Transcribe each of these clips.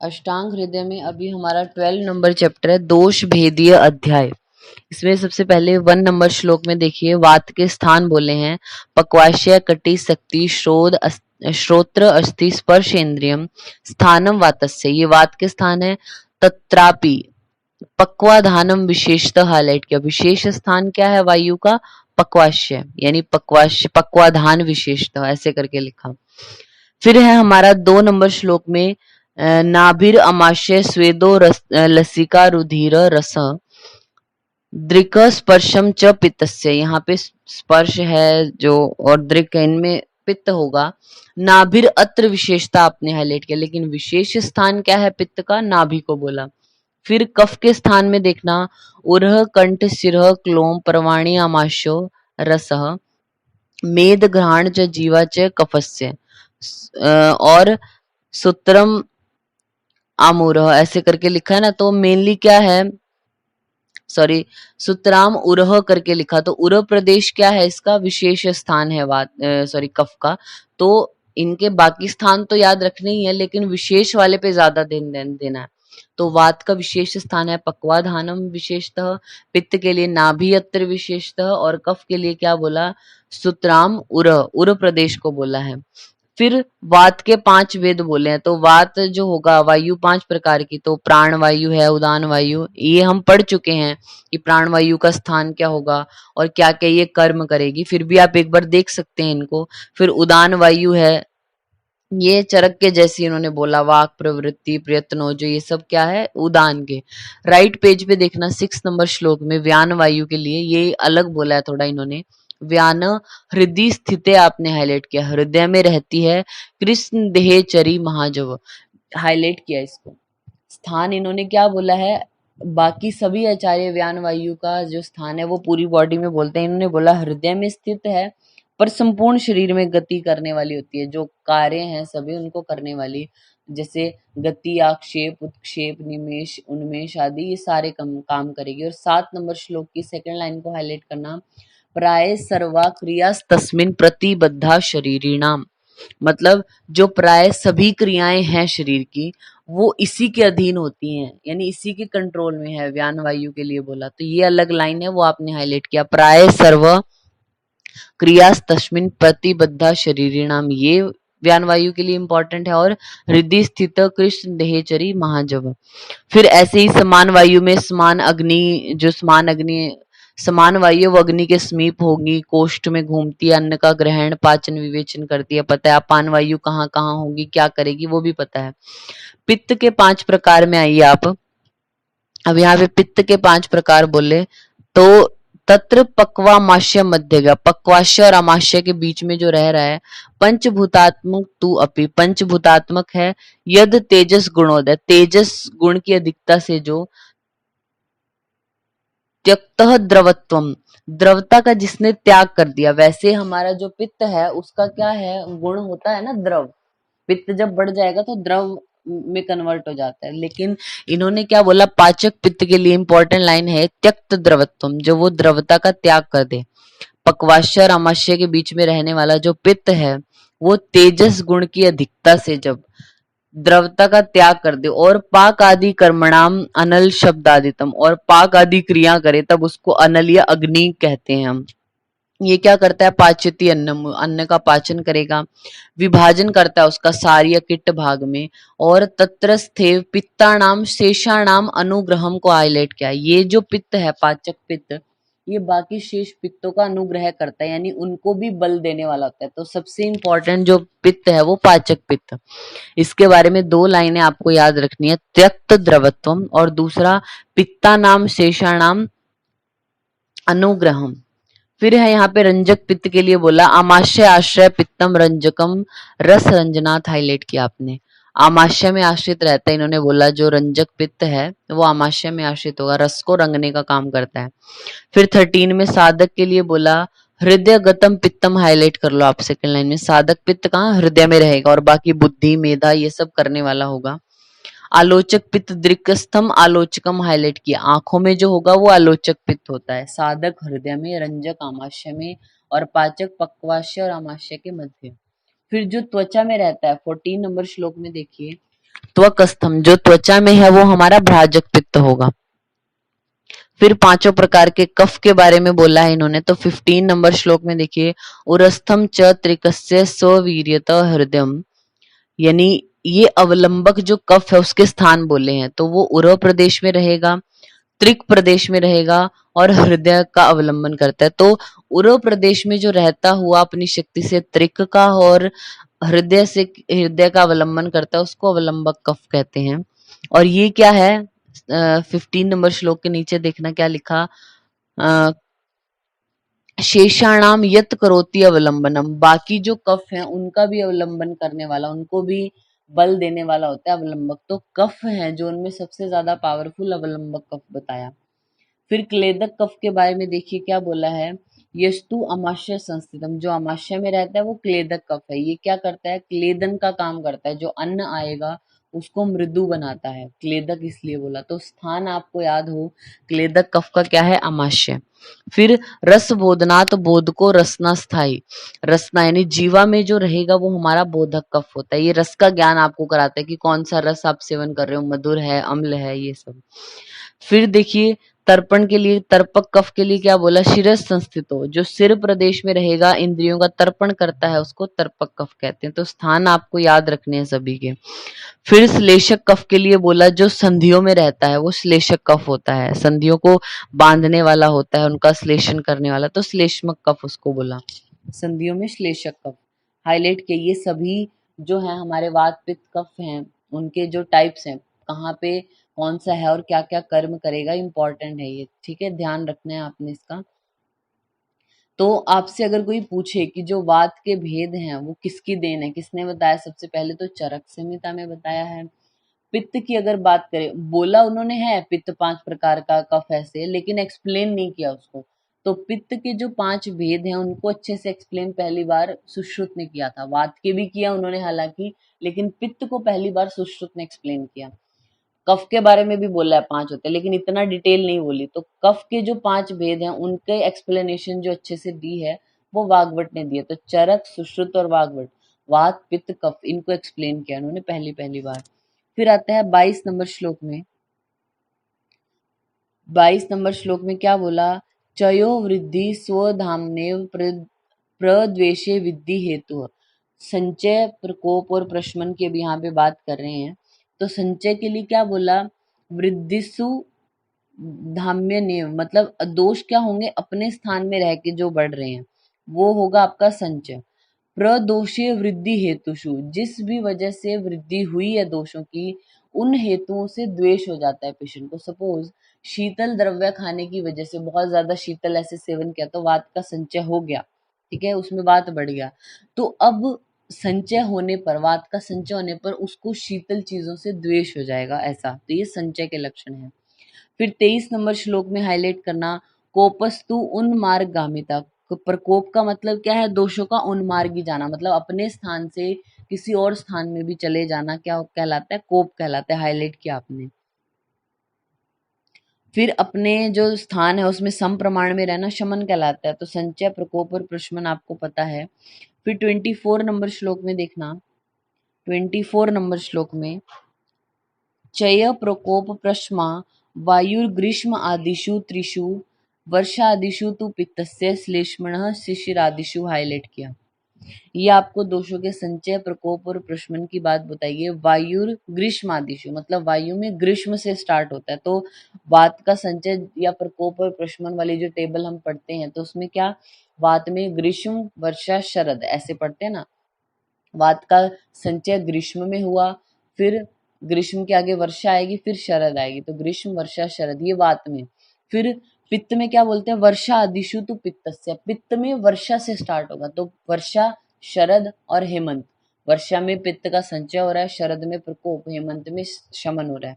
अष्टांग हृदय में अभी हमारा 12 नंबर चैप्टर है, दोष भेदीय अध्याय। इसमें सबसे पहले 1 नंबर श्लोक में देखिए वात के स्थान बोले हैं, पक्वाशय कटि शक्ति श्रोत्र अस्थि स्पर्श इंद्रियम स्थानम वातस्य, ये वात के स्थान है। तत्रापि पक्वाधानम विशेषतः हाईलाइट किया, विशेष स्थान क्या है वायु का, पक्वाशय यानी पक्वाधान विशेषतः, ऐसे करके लिखा। फिर है हमारा 2 नंबर श्लोक में नाभिर अमाशय स्वेदो लसिका रुधिर रस दृक स्पर्शम च पित्तस्य, यहाँ पे स्पर्श है जो और दृक है, इनमें पित्त होगा। नाभिर अत्र विशेषता आपने हाईलाइट किया, लेकिन विशेष स्थान क्या है पित्त का, नाभि को बोला। फिर कफ के स्थान में देखना, उरह कंठ सिरह क्लोम परवाणी आमाशो रसः मेद घ्राण च जीवा च कफस्य और सूत्रम आमूरह, ऐसे करके लिखा है ना। तो मेनली क्या है, सॉरी, सुतराम उरह करके लिखा, तो उरह प्रदेश क्या है, इसका विशेष स्थान है वात सॉरी कफ का। तो इनके बाकी स्थान तो याद रखने ही है, लेकिन विशेष वाले पे ज्यादा देना है। तो वात का विशेष स्थान है पक्वाधानम विशेषतः, पित्त के लिए नाभि अत्र विशेषतः, और कफ के लिए क्या बोला, सुतराम उरह प्रदेश को बोला है। फिर वात के 5 वेद बोले हैं, तो वात जो होगा वायु 5 प्रकार की, तो प्राण वायु है, उदान वायु, ये हम पढ़ चुके हैं कि प्राण वायु का स्थान क्या होगा और क्या क्या ये कर्म करेगी, फिर भी आप एक बार देख सकते हैं इनको। फिर उदान वायु है, ये चरक के जैसी इन्होंने बोला, वाक प्रवृत्ति प्रयत्नो जो ये सब क्या है, उदान के। राइट पेज पे देखना 6 नंबर श्लोक में व्यान वायु के लिए ये अलग बोला है थोड़ा इन्होंने। व्यान हृदय स्थित आपने हाईलाइट किया, हृदय में रहती है, कृष्ण देह चरी महाजव, हाईलाइट किया इसको। स्थान इन्होंने क्या बोला है, बाकी सभी आचार्य व्यान वायु का जो स्थान है वो पूरी बॉडी में बोलते हैं, इन्होंने बोला हृदय में स्थित है, पर संपूर्ण शरीर में गति करने वाली होती है, जो कार्य हैं सभी उनको करने वाली, जैसे गति आक्षेप उत्क्षेप निमेश उन्मेष आदि, ये सारे काम करेगी। और 7 नंबर श्लोक की सेकंड लाइन को हाईलाइट करना, प्राय सर्वा क्रिया तस्मिन प्रतिबद्धा शरीरिणाम, मतलब जो प्राय सभी क्रियाएं हैं शरीर की वो इसी के अधीन होती हैं, यानी इसी के कंट्रोल में है, व्यान वायु के लिए बोला। तो ये अलग लाइन है वो आपने हाईलाइट किया, प्राय सर्व क्रिया तस्मिन प्रतिबद्धा शरीरिणाम, ये व्यान वायु के लिए इंपॉर्टेंट है। और हृदय स्थित कृष्ण देहचरी महाजव। फिर ऐसे ही समान वायु में समान अग्नि, जो समान अग्नि समान वायु वो अग्नि के समीप होगी, कोष्ठ में घूमती है, अन्न का ग्रहण पाचन विवेचन करती है, पता है। अपान वायु कहाँ कहाँ होगी, क्या करेगी, वो भी पता है। पित्त के 5 प्रकार में आइए आप। अब यहाँ पे पित्त के 5 प्रकार बोले, तो तत्र पक्वामाशय मध्यगा, पक्वाशय और अमाशय के बीच में जो रह रहा है, पंचभूतात्मक तू अपि, पंचभूतात्मक है, यद तेजस गुणोदय, तेजस गुण की अधिकता से जो, त्यक्तः द्रवत्वम, द्रवता का जिसने त्याग कर दिया। वैसे हमारा जो पित्त है उसका क्या है, गुण होता है ना द्रव, पित्त जब बढ़ जाएगा तो द्रव में कन्वर्ट हो जाता है, लेकिन इन्होंने क्या बोला, पाचक पित्त के लिए इंपॉर्टेंट लाइन है त्यक्त द्रवत्वम, जो वो द्रवता का त्याग कर दे। पक्वाशय और अमाशय के बीच में रहने वाला जो पित्त है वो तेजस गुण की अधिकता से जब द्रवता का त्याग कर दे और पाक आदि कर्मणाम अनल शब्द आदितम, और पाक आदि क्रिया करे तब उसको अनल या अग्नि कहते हैं हम। ये क्या करता है, पाचती अन्नम, अन्न का पाचन करेगा, विभाजन करता है उसका सार या किट्ट भाग में। और तत्रस्थेव पित्तानाम शेषाणाम अनुग्रहम को हाईलाइट किया, ये जो पित्त है पाचक पित्त, ये बाकी शेष पित्तों का अनुग्रह करता है, यानी उनको भी बल देने वाला होता है। तो सबसे इंपॉर्टेंट जो पित्त है वो पाचक पित्त। इसके बारे में 2 लाइनें आपको याद रखनी है, त्यक्त द्रवत्वम और दूसरा पित्तानाम शेषाणाम अनुग्रहम। फिर है यहाँ पे रंजक पित्त के लिए बोला, आमाशय आश्रय पित्तम रंजकम रस रंजनाथ, हाईलाइट किया आपने। आमाशय में आश्रित रहता है, इन्होंने बोला जो रंजक पित्त है वो आमाशय में आश्रित होगा, रस को रंगने का काम करता है। फिर 13 में साधक के लिए बोला, हृदय गतम पित्तम, हाईलाइट कर लो आप सेकंड लाइन में, साधक पित्त कहाँ, हृदय में रहेगा, और बाकी बुद्धि मेधा ये सब करने वाला होगा। आलोचक पित्त दृक्स्थम आलोचकम, हाईलाइट किया, आंखों में जो होगा वो आलोचक पित्त होता है। साधक हृदय में, रंजक आमाशय में, और पाचक पक्वाशय और आमाशय के मध्य। फिर जो त्वचा में रहता है 14 नंबर श्लोक में देखिए, त्वकस्थम जो त्वचा में है वो हमारा भ्राजक पित्त होगा। फिर पांचों प्रकार के कफ के बारे में बोला है इन्होंने, तो 15 नंबर श्लोक में देखिए, उरस्थम च त्रिकस्य स्ववीर्यत हृदयम, यानी ये अवलंबक जो कफ है उसके स्थान बोले हैं, तो वो उरव प्रदेश में रहेगा, त्रिक प्रदेश में रहेगा और हृदय का अवलंबन करता है। तो उरव प्रदेश में जो रहता हुआ अपनी शक्ति से त्रिक का और हृदय का अवलंबन करता है उसको अवलंबक कफ कहते हैं। और ये क्या है, 15 नंबर श्लोक के नीचे देखना क्या लिखा, अ, शेषाणाम यत करोति अवलंबनम, बाकी जो कफ है उनका भी अवलंबन करने वाला, उनको भी बल देने वाला होता है अवलंबक। तो कफ है जो उनमें सबसे ज्यादा पावरफुल अवलंबक कफ बताया। फिर क्लेदक कफ के बारे में देखिए क्या बोला है, यस्तु अमाशय संस्थितम, जो अमाशय में रहता है वो क्लेदक कफ है। ये क्या करता है, क्लेदन का काम करता है, जो अन्न आएगा उसको मृदु बनाता है, क्लेदक इसलिए बोला। तो स्थान आपको याद हो, क्लेदक कफ का क्या है, अमाशय। फिर रस बोधनात्, बोध को रसना स्थाई, रसना यानी जीवा में जो रहेगा वो हमारा बोधक कफ होता है। ये रस का ज्ञान आपको कराता है कि कौन सा रस आप सेवन कर रहे हो, मधुर है, अम्ल है, ये सब। फिर देखिए तर्पण के लिए, तर्पक कफ के लिए क्या बोला, शिरस संस्थितो, जो सिर प्रदेश में रहेगा, इंद्रियों का तर्पण करता है, उसको तर्पक कफ कहते हैं। तो स्थान आपको याद रखने हैं सभी के। फिर श्लेषक कफ के लिए बोला, जो संधियों में रहता है वो श्लेषक कफ होता है, संधियों को बांधने वाला होता है, उनका श्लेषण करने वाला, तो श्लेष्मक कफ उसको बोला। संधियों में श्लेषक कफ हाईलाइट किए। ये सभी जो है हमारे वात पित्त कफ हैं, उनके जो टाइप्स हैं, कहाँ पे कौन सा है और क्या क्या कर्म करेगा, इंपॉर्टेंट है ये, ठीक है, ध्यान रखना है आपने इसका। तो आपसे अगर कोई पूछे कि जो वात के भेद हैं वो किसकी देन है, किसने बताया, सबसे पहले तो चरक संहिता में बताया है। पित्त की अगर बात करें, बोला उन्होंने है पित्त 5 प्रकार का कफ ऐसे, लेकिन एक्सप्लेन नहीं किया उसको। तो पित्त के जो 5 भेद हैं उनको अच्छे से एक्सप्लेन पहली बार सुश्रुत ने किया था, वात के भी किया उन्होंने हालांकि, लेकिन पित्त को पहली बार सुश्रुत ने एक्सप्लेन किया। कफ के बारे में भी बोला है 5 होते हैं, लेकिन इतना डिटेल नहीं बोली। तो कफ के जो 5 भेद हैं उनके एक्सप्लेनेशन जो अच्छे से दी है वो वाग्भट ने दी है। तो चरक, सुश्रुत और वाग्भट, वात पित्त कफ, इनको एक्सप्लेन किया उन्होंने पहली पहली बार। फिर आता है 22 नंबर श्लोक में, 22 नंबर श्लोक में क्या बोला, चयो वृद्धि स्वधामनेव प्रद्वेषे विद्धि हेतु, संचय, प्रकोप और प्रशमन की अभी यहाँ पे बात कर रहे हैं। तो संचय के लिए क्या बोला, वृद्धिसु धाम्य नेव, मतलब दोष क्या होंगे, अपने स्थान में रह के जो बढ़ रहे हैं वो होगा आपका संचय। प्रदोषीय वृद्धि हेतुषु, जिस भी वजह से वृद्धि हुई है दोषों की, उन हेतुओं से द्वेष हो जाता है पेशेंट को। सपोज शीतल द्रव्य खाने की वजह से, बहुत ज्यादा शीतल ऐसे सेवन किया तो वात का संचय हो गया, ठीक है, उसमें वात बढ़ गया। तो अब संचय होने पर, वात का संचय होने पर उसको शीतल चीजों से द्वेष हो जाएगा, ऐसा। तो ये संचय के लक्षण है। फिर 23 नंबर श्लोक में हाईलाइट करना, कोपस्तु उन्मार्गामिता, प्रकोप का मतलब क्या है, दोषों का उन्मार्गी जाना, मतलब अपने स्थान से किसी और स्थान में भी चले जाना, क्या कहलाता है, कोप कहलाता है, हाईलाइट किया आपने। फिर अपने जो स्थान है उसमें सम प्रमाण में रहना शमन कहलाता है। तो संचय, प्रकोप और प्रशमन आपको पता है। फिर 24 नंबर श्लोक में देखना, 24 नंबर श्लोक में, चय प्रकोप प्रश्मा वायुर्ग्रीष्म आदिषु त्रिषु वर्षादिषु तु पित्तस्य श्लेष्मणः शिशिरादिषु, हाईलाइट किया। ये आपको दोषों के संचय, प्रकोप और प्रशमन की बात बताइए। वायुर ग्रीष्म आदिषु, मतलब वायु में ग्रीष्म से स्टार्ट होता है, तो वात का संचय या प्रकोप और प्रशमन वाली जो टेबल हम पढ़ते हैं तो उसमें क्या, वात में ग्रीष्म वर्षा शरद ऐसे पढ़ते हैं ना, वात का संचय ग्रीष्म में हुआ, फिर ग्रीष्म के आगे वर्षा आएगी, फिर शरद आएगी, तो ग्रीष्म वर्षा शरद, ये वात में। फिर पित्त में क्या बोलते हैं, वर्षा आदिशु तो पित्तस्य, पित्त में वर्षा से स्टार्ट होगा, तो वर्षा, शरद और हेमंत। वर्षा में पित्त का संचय हो रहा है, शरद में प्रकोप, हेमंत में शमन हो रहा है।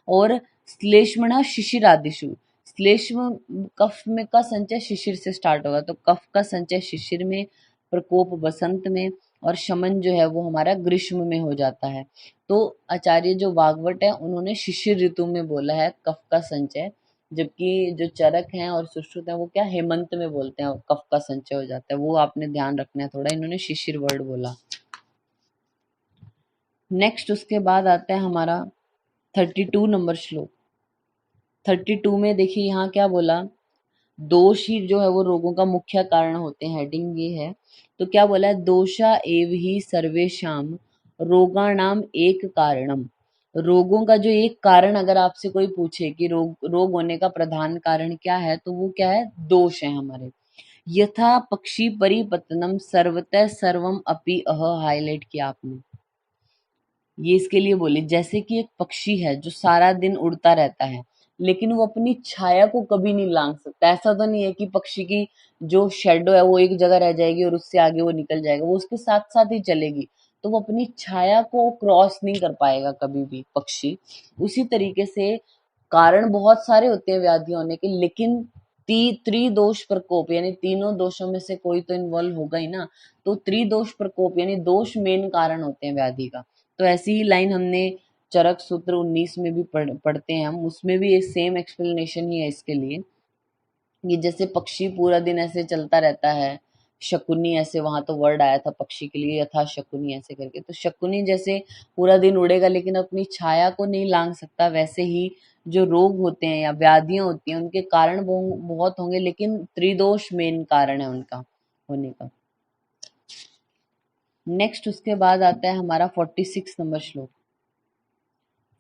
और श्लेष्मणा शिशिर आदिशु, श्लेष्म कफ में का संचय शिशिर से स्टार्ट होगा, तो कफ का संचय शिशिर में, प्रकोप बसंत में, और शमन जो है वो हमारा ग्रीष्म में हो जाता है। तो आचार्य जो वाग्भट है उन्होंने शिशिर ऋतु में बोला है कफ का संचय, जबकि जो चरक हैं और सुश्रुत हैं वो क्या, हेमंत में बोलते हैं कफ का संचय हो जाता है, वो आपने ध्यान रखना है थोड़ा, इन्होंने शिशिर वर्ड बोला। नेक्स्ट उसके बाद आता है हमारा 32 नंबर श्लोक। 32 में देखिए यहाँ क्या बोला, दोष ही जो है वो रोगों का मुख्य कारण होते हैं, हेडिंग ये है। तो क्या बोला है, दोषा एव ही सर्वेशाम रोगाणाम एक कारणम। रोगों का जो एक कारण अगर आपसे कोई पूछे कि रोग होने का प्रधान कारण क्या है, तो वो क्या है, दोष है हमारे। यथा पक्षी परिपतनम सर्वतः सर्वम अपि अह, हाईलाइट किया आपने, ये इसके लिए बोली, जैसे कि एक पक्षी है जो सारा दिन उड़ता रहता है लेकिन वो अपनी छाया को कभी नहीं लांघ सकता। ऐसा तो नहीं है कि पक्षी की जो शेडो है वो एक जगह रह जाएगी और उससे आगे वो निकल जाएगा, वो उसके साथ साथ ही चलेगी, तो वो अपनी छाया को क्रॉस नहीं कर पाएगा कभी भी पक्षी। उसी तरीके से कारण बहुत सारे होते हैं व्याधि होने के, लेकिन त्रिदोष प्रकोप यानी तीनों दोषों में से कोई तो इन्वॉल्व होगा ही ना। तो त्रिदोष प्रकोप यानी दोष मेन कारण होते हैं व्याधि का। तो ऐसी ही लाइन हमने चरक सूत्र 19 में भी पढ़ते हैं हम, उसमें भी ये सेम एक्सप्लेनेशन ही है इसके लिए। ये जैसे पक्षी पूरा दिन ऐसे चलता रहता है, शकुनी, ऐसे वहां तो वर्ड आया था पक्षी के लिए, यथा शकुनी ऐसे करके, तो शकुनी जैसे पूरा दिन उड़ेगा लेकिन अपनी छाया को नहीं लांघ सकता, वैसे ही जो रोग होते हैं या व्याधियां होती हैं उनके कारण बहुत होंगे, लेकिन त्रिदोष मेन कारण है उनका होने का। नेक्स्ट उसके बाद आता है हमारा 46 नंबर श्लोक।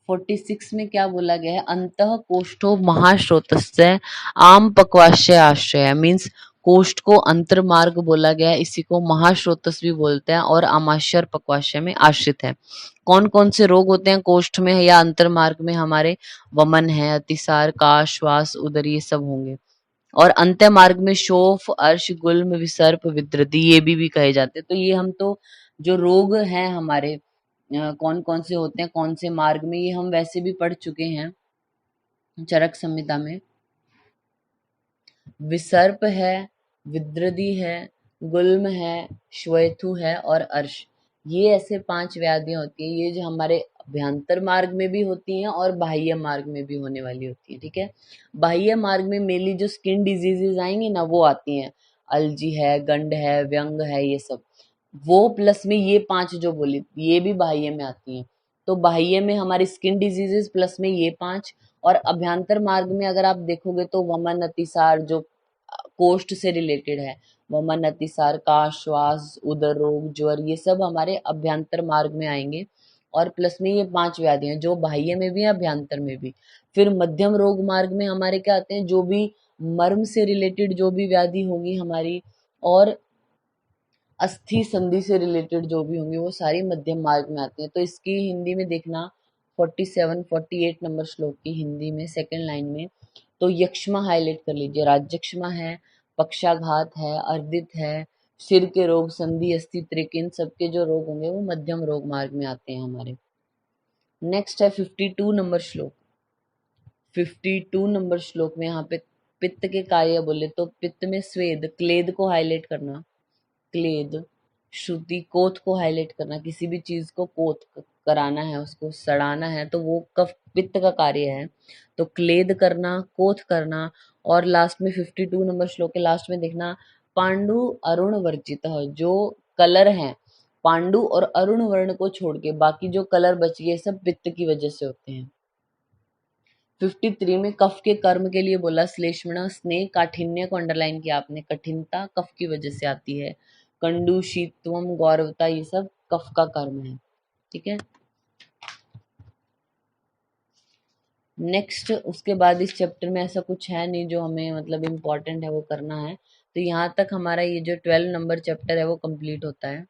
46 में क्या बोला गया है, अंतः कोष्ठो महाश्रोतस्य आम पक्वाशय आश्रय, मीन्स कोष्ठ को अंतर मार्ग बोला गया है, इसी को महाश्रोतस भी बोलते हैं और आमाशय पक्वाशय में आश्रित है। कौन कौन से रोग होते हैं कोष्ठ में या अंतर मार्ग में, हमारे वमन है, अतिसार, काश, श्वास, उदर, ये सब होंगे। और अंत्य मार्ग में शोफ, अर्श, गुल्म, विसर्प, विद्रदी, ये भी कहे जाते हैं। तो ये हम तो जो रोग हैं हमारे कौन कौन से होते हैं कौन से मार्ग में, ये हम वैसे भी पढ़ चुके हैं चरक संहिता में। विसर्प है, विद्रदी है, गुल्म है, श्वेथु है और अर्श, ये ऐसे 5 व्याधियां होती हैं, ये जो हमारे अभ्यंतर मार्ग में भी होती हैं और बाह्य मार्ग में भी होने वाली होती है। ठीक है, बाह्य मार्ग में मेनली जो स्किन डिजीजेज आएंगी ना वो आती हैं, अलजी है, गंड है, व्यंग है, ये सब, वो प्लस में ये 5 जो बोली ये भी बाह्य में आती हैं। तो बाह्य में हमारी स्किन डिजीजेस प्लस में ये 5, और अभ्यंतर मार्ग में अगर आप देखोगे तो वमन, अतिसार जो कोष्ठ से रिलेटेड है, वमन, अतिसार, काश, श्वास, उदर रोग, ज्वर, ये सब हमारे अभ्यंतर मार्ग में आएंगे। और प्लस में ये 5 व्याधियां जो बाह्य में भी है अभ्यंतर में भी। फिर मध्यम रोग मार्ग में हमारे क्या आते हैं, जो भी मर्म से रिलेटेड जो भी व्याधि होंगी हमारी, और अस्थि संधि से रिलेटेड जो भी होंगी वो सारी मध्यम मार्ग में आती हैं। तो इसकी हिंदी में देखना 47 48 नंबर श्लोक की हिंदी में सेकंड लाइन में, तो यक्ष्मा हाईलाइट कर लीजिए, राज्यक्षमा है, पक्षाघात है, अर्दित है, सिर के रोग, संधि, अस्थि, त्रिक, इन सबके जो रोग होंगे वो मध्यम रोग मार्ग में आते हैं हमारे। नेक्स्ट है 52 नंबर श्लोक। 52 नंबर श्लोक में यहाँ पे पित्त के कार्य बोले, तो पित्त में स्वेद, क्लेद को हाईलाइट करना, क्लेद, श्रुति, कोथ को हाईलाइट करना, किसी भी चीज को कोथ कराना है, उसको सड़ाना है, तो वो कफ पित्त का कार्य है। तो क्लेद करना, कोथ करना, और लास्ट में 52 नंबर श्लोक के लास्ट में देखना, पांडु अरुण वर्जित, जो कलर हैं पांडु और अरुण वर्ण को छोड़ के बाकी जो कलर बच गए सब पित्त की वजह से होते हैं। 53 में कफ के कर्म के लिए बोला, श्लेष्मण, स्नेह, काठिन्य को अंडरलाइन किया आपने, कठिनता कफ की वजह से आती है, कंडू, शीतवम, गौरवता, ये सब कफ का कर्म है। ठीक है, नेक्स्ट उसके बाद इस चैप्टर में ऐसा कुछ है नहीं जो हमें मतलब इम्पोर्टेंट है वो करना है। तो यहाँ तक हमारा ये जो 12 नंबर चैप्टर है वो कंप्लीट होता है।